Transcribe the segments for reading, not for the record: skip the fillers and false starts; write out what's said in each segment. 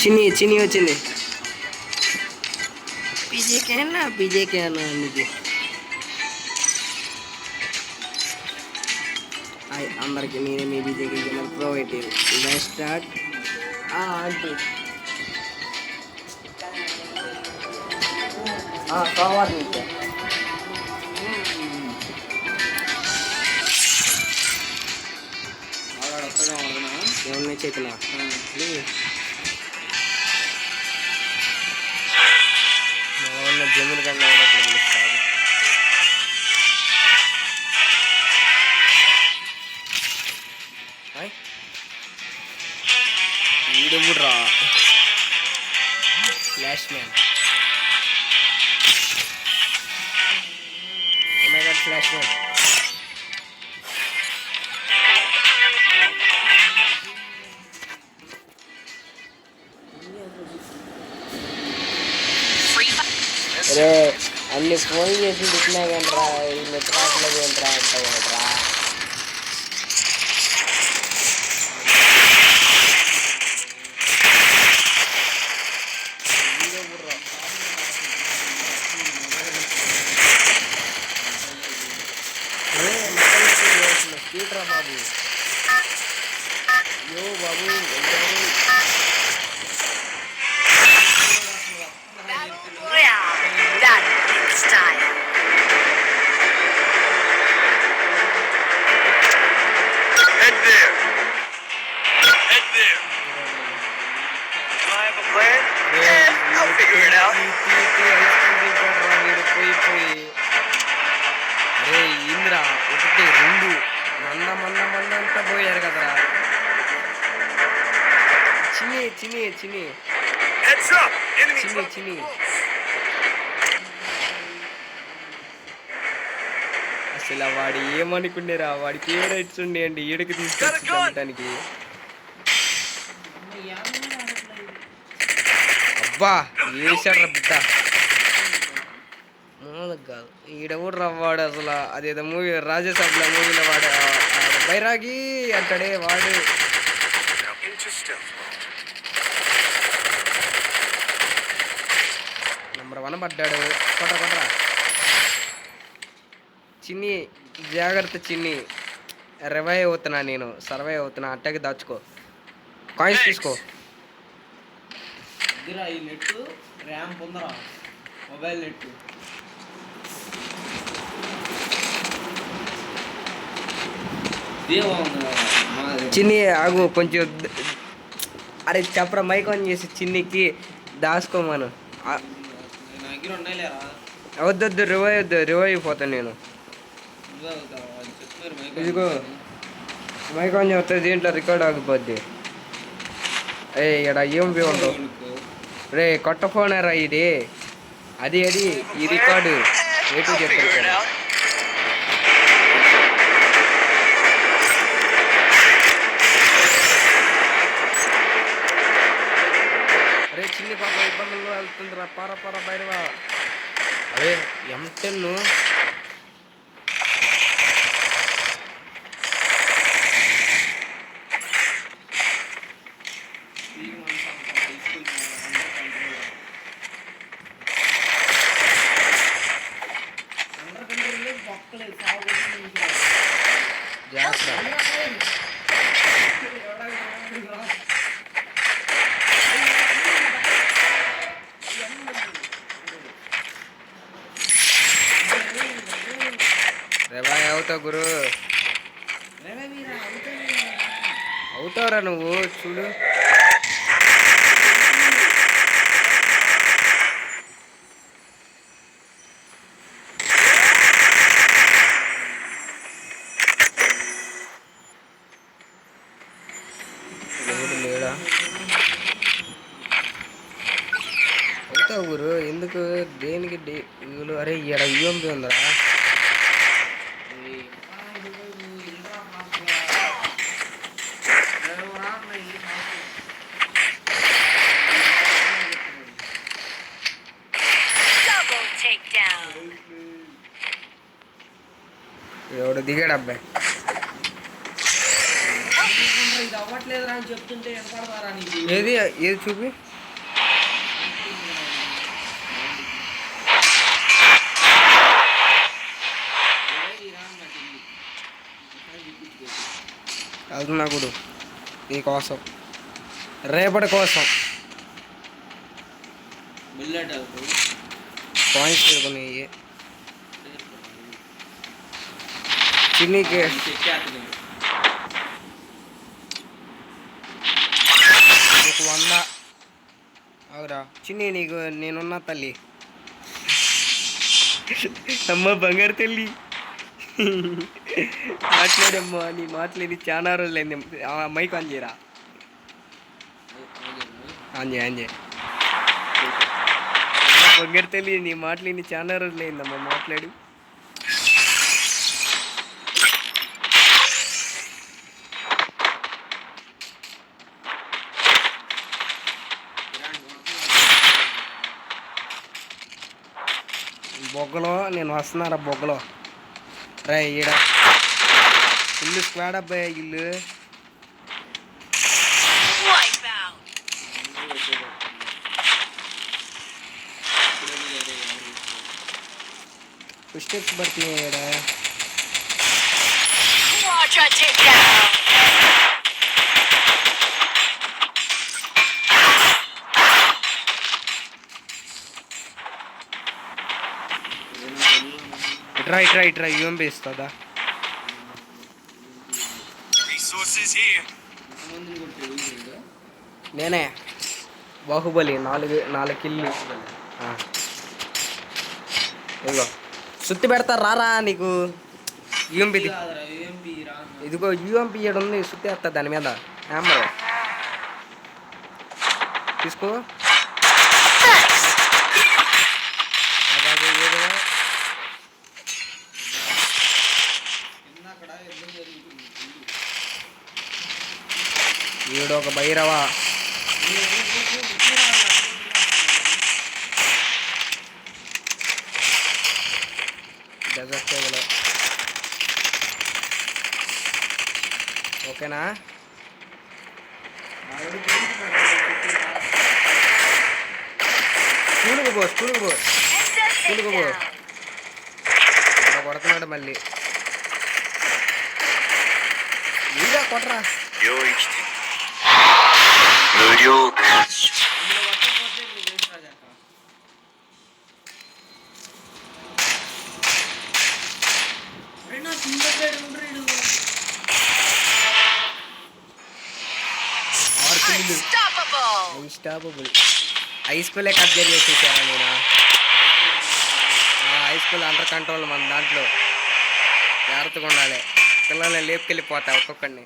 చిన్ని చిన్ని వచ్చింది. పీజేకేనా నీకు. అందరికి నేనే మీ బీజేకే ప్రొవైడ్ స్టార్ట్. ఆంటీ కావాలి నీకు ఏమన్నా చెప్పినా జమీన్ కన్నా పిలుస్తాను. వీడురా ఫ్లాష్ మ్యాన్. ఫ్లాష్ మ్యాన్ అరే అన్ని ఫోన్ చేసి తిట్టినా కంట్రా నెట్ రావట్లేదు ఏంట్రా అంటారా. స్పీడ్రా బాబు. యో బాబు అరే ఇంద్రా ఒకటి రెండు మంద అంతా పోయారు కదరా. చిన్ని చిన్ని చిన్ని చిన్ని చిన్ని అసలు వాడు ఏమనుకునేరా, వాడికి ఏ రైట్స్ ఉండేయండి ఈడకి తీసుకొచ్చి. అబ్బా వేసాడు బిడ్డ కాదు ఈడ కూడా రవ్వాడు అసలు. అదేదో మూవీ రాజసాబ్ల మూవీలో వాడు బైరాగి అంటాడే వాడు. నెంబర్ 1 పడ్డాడు. కొట్రా చిన్ని జాగ్రత్త చిన్ని. రివైవ్ అవుతున్నా నేను, సర్వైవ్ అవుతున్నా. అట్టకి దాచుకో, కాయిన్స్ తీసుకో. ఈ నెట్ ర్యామ్ పొందరా మొబైల్ నెట్. చిన్ని ఆగు కొంచెం. అరే చెప్పరా మైక్ ఆన్ చేసి చిన్నికి దాచుకోమను. వద్దొద్దు రివైవ్ అయిపోతాను నేను. ఇదిగో మైక్ ఆన్ చేస్తే దీంట్లో రికార్డ్ ఆగిపోద్ది. ఇక్కడ ఏం ఉండవు రే. కొత్త ఫోన్ రా ఇది. అది ఈ రికార్డు ఏటూ చెప్తాను. అరే చిన్ని పాప ఇబ్బందులు వెళ్తుందిరా. పార బయటవా. అరే M10 రేవాయ్ అవుతావు గురు. అవుతావురా నువ్వు చూడు. లేడా అవుతావు గురు. ఎందుకు దేనికి అరే ఇక్కడ యూఎంపీ ఉందిరా. ఎవడు దిగాడు అబ్బాయి. ఇది అవ్వట్లేదురా అని చెప్తుంటే ఏది చూపి. వెళ్తున్నా గుడు నీకోసం, రేపటి కోసం. బుల్లెట్ వెళ్తావు పాయింట్స్ పెట్టుకుని చిన్నీకి ఒక 100. అవురా చిన్ని, నీకు నేనున్నా తల్లి. అమ్మ బంగారు తల్లి, మాట్లాడమ్మా. నీ మాట్లాడి చాలా రోజులైంది. మైక్ ఆన్ చేయరా, ఆన్ చేయ, ఆన్ చేయ. బంగారు తల్లి, నీ మాట్లాడి చాలా రోజులైందమ్మా మాట్లాడు. బొగ్గలో నేను వస్తున్నారా బొగ్గలో. రే ఈడ ఇల్లు స్క్వాడ్ అబ్బాయి ఇల్లు. స్టెప్స్ పడుతున్నాయి ఈడ. ఇట్రా యూఎంపీ ఇస్తుందా? నేనే బాహుబలి 4 కిల్లు. ఇదిగో సుత్తి పెడతా రారా నీకు యూఎంపీ. ఇదిగో యూఎంపీ ఇక్కడ ఉంది, సుత్తి వేస్తా దాని మీద హ్యామర్ తీసుకో. వీడు ఒక భైరవ. డెజర్ట్ టేబుల్ ఓకేనా? స్కూల్కి పో కొడుతున్నాడు మళ్ళీ. వీడా కొట్టరా. అన్స్టాపబుల్. హై స్కూలే కబ్జా చేసేసారా నేను. హై స్కూల్ అండర్ కంట్రోల్ మన దాంట్లో. జాగ్రత్తగా ఉండాలి. పిల్లల్ని లేపుకెళ్ళిపోతా ఒక్కొక్కడిని.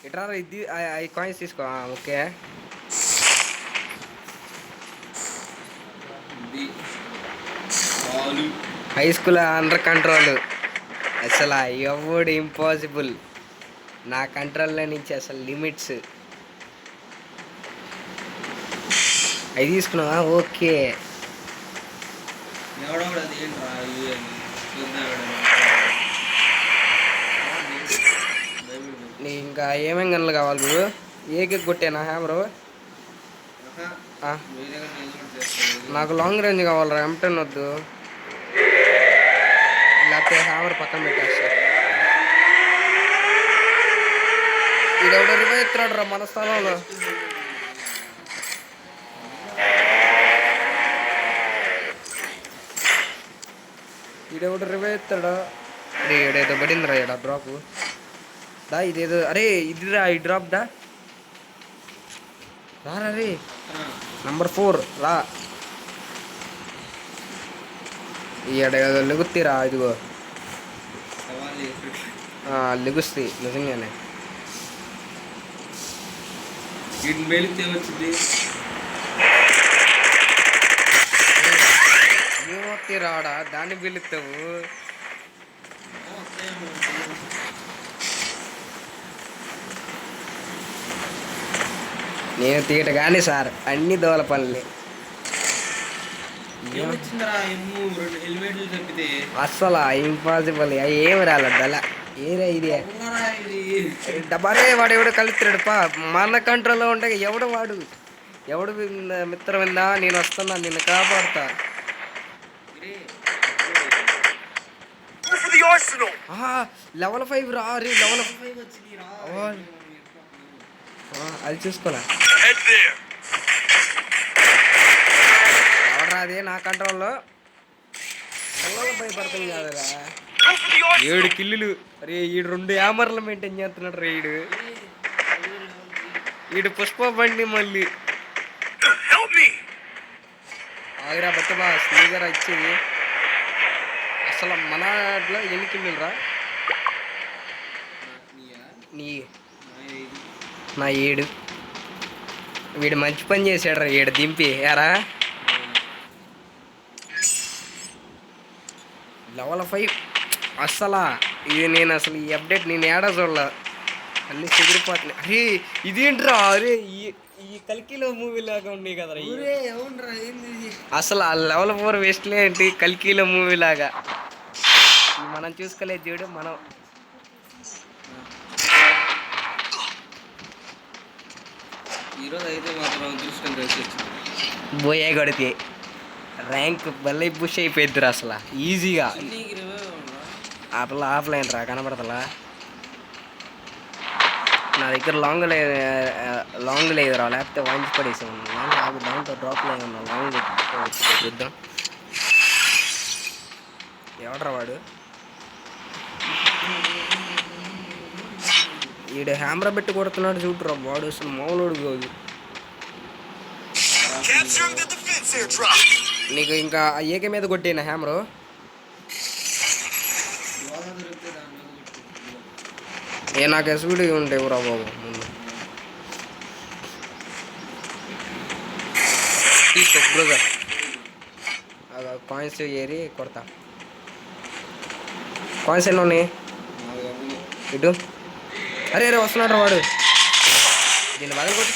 ఇట్రా ఇది 5 కాయిన్స్ తీసుకో. Okay high school under control. అసలు ఎవడు ఇంపాసిబుల్ నా కంట్రోల్లో నుంచి. అసలు లిమిట్స్ అవి తీసుకున్నావా? ఓకే నీ ఇంకా ఏమేం గన్నులు కావాలి నువ్వు? ఏకే కొట్టేనా హ్యామరు? నాకు లాంగ్ రేంజ్ కావాలరా, M10 వద్దు. లేకపోతే హ్యామర్ పక్కన పెట్టేస్తా. ఇదెవడో రివైవ్ ఎత్తున్నాడు రా మన స్థలంలో. ఈడెవడు రివైవ్ ఎత్తాడా? అరే ఈడేదో పడిందిరా ఈడ డ్రాప్ దా. ఇదేదో అరే ఇదిరా ఈ డ్రాప్ దా. రారా రే నంబర్ 4 రా. ఈడ ఏదో లెగుత్తిరా. ఇదిగో లెగుస్తి నిజంగానే. ఏమొత్తి రాడా దాన్ని పిలుస్తావు? నేను తీయట కానీ సార్ అన్ని దోల పనులే. అస్సలు ఇంపాసిబుల్. ఏమి రాలద్దల ఏరా ఇది డబ్బారే. వాడు ఎవడో కలుపుతాడు పా. మన కంట్రోల్లో ఉంటే ఎవడు వాడు ఎవడు మిత్రమిందా. నేను వస్తున్నా నిన్ను కాపాడుతా. లెవెల్ 5 రా రే లెవెల్ 5 వచ్చింది రా. అది చూసుకోలే ఎవడరా అది నా కంట్రోల్లో పిల్లలు భయపడుతుంది కదరా 7 కిల్లులు రే ఈడు 2 యామర్లు మెయింటైన్ చేస్తున్నాడు రే ఈడు పుష్ప బండి మళ్ళీ ఆగిరా బట్ట బా స్లీగర్ ఇచ్చేది అసలు మన దాంట్లో ఎన్ని కిల్లులు రా నీ నా 7 వీడు మంచి పని చేశాడు రా 7 దింపి ఎరా లెవెల్ 5 అస్సలా ఇది నేను అసలు ఈ అప్డేట్ నేను ఏడా చూడలే అన్నీ చెదిరిపోతున్నాయి అరే ఇదేంట్రా అరే ఈ కల్కిలో మూవీ లాగా ఉన్నాయి కదరా అసలు ఆ లెవెల్ 4 వేస్ట్లే ఏంటి కల్కిలో మూవీ లాగా మనం చూసుకోలేదు చూడు మనం ఈరోజు అయితే మాత్రం అదృష్టం కలిసి బోయే కొడితే ర్యాంక్ భలే పుష్ అయిపోయిద్దిరా అసలు ఈజీగా ఆఫ్లైన్ రా కనపడతలా నా దగ్గర లాంగ్ లేదురా లేకపోతే వాయించి పడేసాను దాంట్లో డ్రాప్ లేదు లాంగ్ చూద్దాం ఎవడరా వాడు ఈడ హ్యామరా పెట్టి కొడుతున్నాడు చూడరా వాడు అసలు మామూలుడు కాదు నీకు ఇంకా ఏకే మీద కొట్టేనా హ్యామరు నాకు ఎస్విడి ఉంటాయి రా బాబు ముందు తీసుకో బ్రోగా కాయిన్స్ ఏరి కొడతా కాయిన్స్ ఎన్ని ఉన్నాయి ఇటు అరే అరే వస్తున్నాడు రా వాడు దీన్ని బాగా కొట్టు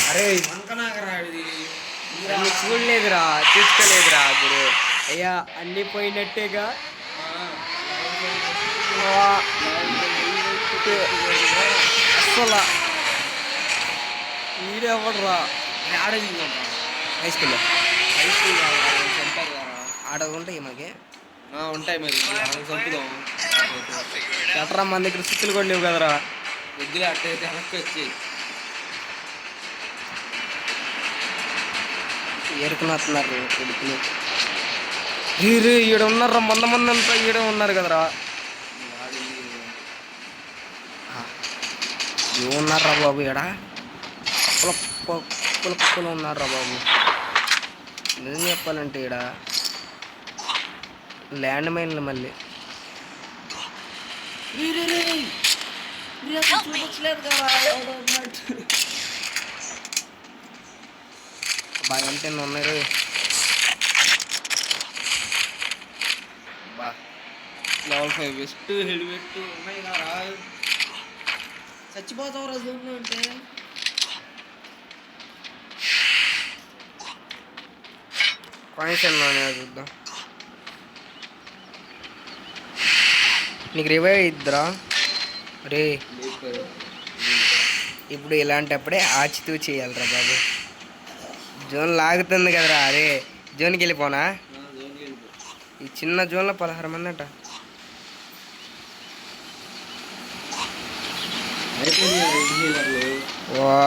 అరే చూడలేదురా చూసుకోలేదురా గురు అయ్యా అన్నీ పోయినట్టేగా అసలు ఈడెవడరా హై స్కూల్లో ఆడ ఉంటాయి మాకి ఉంటాయి మరి చంపుదాం ఎట్రా మన దగ్గర సుత్తులు కూడా లేవు కదరా వద్దులే అట్టయితే వెనక్కి వచ్చి ఏరుకున్నట్టున్నారు కొడుకులు ఈడ ఉన్నారా మంది అంతా ఈడ ఉన్నారు కదరా ఏమున్నారా బాబు ఈడ కుక్కలు ఉన్నారా బాబు నిజం చెప్పాలంటే ఈడ ల్యాండ్ మైన్లు మళ్ళీ బాగా అంటే ఉన్నాయి బా లెవెల్ 5 వెస్ట్ హెల్మెట్ ఉన్నాయి కదా చచ్చిపోతావు రోజు అంటే కాయిన్స్ ఎన్నో చూద్దాం నీకు రివైవ్ ఇద్దరా రే ఇప్పుడు ఇలాంటప్పుడే ఆచితూ చేయాలిరా బాబు జోన్ లాగుతుంది కదరా అరే జోన్కి వెళ్ళిపోనా ఈ చిన్న జోన్లో 16 మంది అంట వా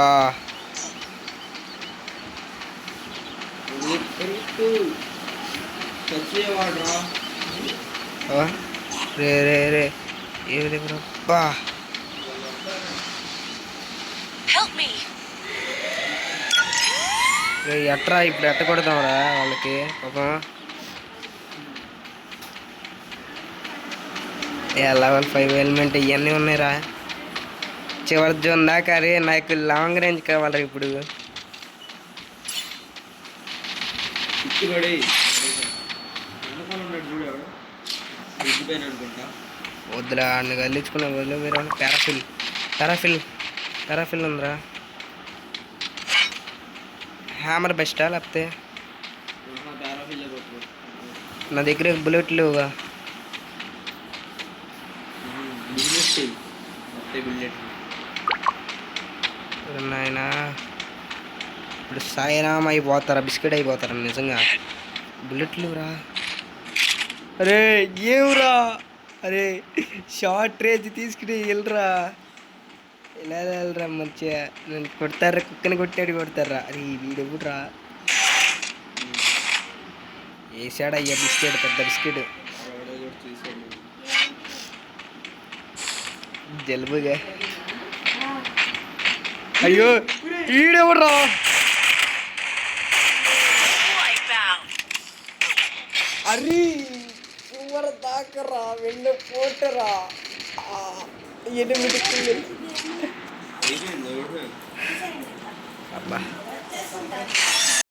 రే రే రే ఏది బా ఎట్రా ఇప్పుడు ఎట్ట కొడతాంరా వాళ్ళకి పాపం లెవెల్ 5 హెల్మెట్ ఇవన్నీ ఉన్నాయిరా చివరి జోన్ దాకా రే నాకు లాంగ్ రేంజ్ కావాలరా ఇప్పుడు వద్దురా అన్ని గల్లించుకునే వదిలే మీరు పారాఫిల్ ఉందిరా హ్యామర్ బెస్టా లేకపోతే నా దగ్గర బుల్లెట్ లేవుగా. నాయనా ఇప్పుడు సాయిరామ్ అయిపోతారా, బిస్కెట్ అయిపోతారా నిజంగా. బుల్లెట్లు రా. అరే ఏవురా, అరే షార్ట్ రేంజ్ తీసుకుని వెళ్ళరా, ఇలా వెళ్ళరా మంచిగా. నన్ను కొడతారా, కుక్కని కొట్టాడు కొడతారా. అది వీడెవడురా వేసాడయ్యా బిస్కెట్, పెద్ద బిస్కెట్ జలుబుగా. అయ్యో వీడెవడురా, అరే ఎవరు దాకరా, వెళ్ళ పోటరా 8 కిలోలు. అబ్బా